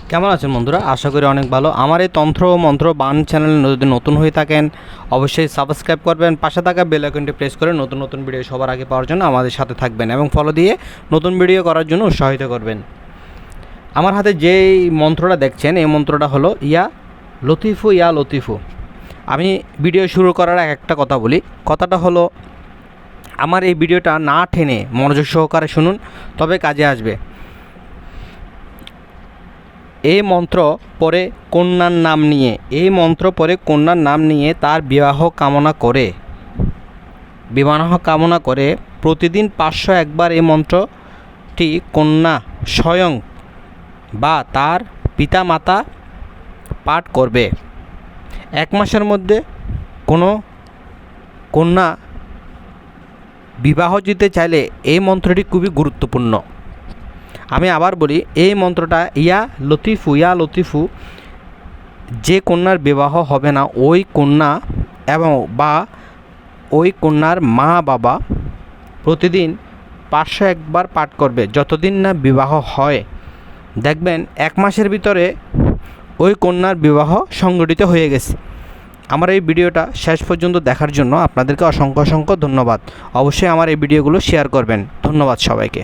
কেমন আছেন বন্ধুরা? আশা করি অনেক ভালো। আমার এই তন্ত্র ও মন্ত্র বান চ্যানেল যদি নতুন হয়ে থাকেন অবশ্যই সাবস্ক্রাইব করবেন, পাশে থাকা বেল আইকনটি প্রেস করে নতুন নতুন ভিডিও সবার আগে পাওয়ার জন্য আমাদের সাথে থাকবেন এবং ফলো দিয়ে নতুন ভিডিও করার জন্য উৎসাহিত করবেন। আমার হাতে যেই মন্ত্রটা দেখছেন এই মন্ত্রটা হলো ইয়া লতিফু ইয়া লতিফু। আমি ভিডিও শুরু করার একটা কথা বলি, কথাটা হলো আমার এই ভিডিওটা না টেনে মনোযোগ সহকারে শুনুন, তবে কাজে আসবে। এই মন্ত্র পরে কন্যার নাম নিয়ে তার বিবাহ কামনা করে প্রতিদিন 501 বার এই মন্ত্রটি কন্যা স্বয়ং বা তার পিতামাতা পাঠ করবে। 1 মাসের মধ্যে কোনো কন্যা বিবাহ দিতে চাইলে এই মন্ত্রটি খুবই গুরুত্বপূর্ণ। আমি আবার বলি, এই মন্ত্রটা ইয়া লতিফু যে কন্যার বিবাহ হবে না ওই কন্যা এবং বা ওই কন্যার মা বাবা প্রতিদিন 501 বার পাঠ করবে যতদিন না বিবাহ হয়। দেখবেন 1 মাসের ভিতরে ওই কন্যার বিবাহ সংগঠিত হয়ে গেছে। আমার এই ভিডিওটা শেষ পর্যন্ত দেখার জন্য আপনাদেরকে অসংখ্য ধন্যবাদ। অবশ্যই আমার এই ভিডিওগুলো শেয়ার করবেন। ধন্যবাদ সবাইকে।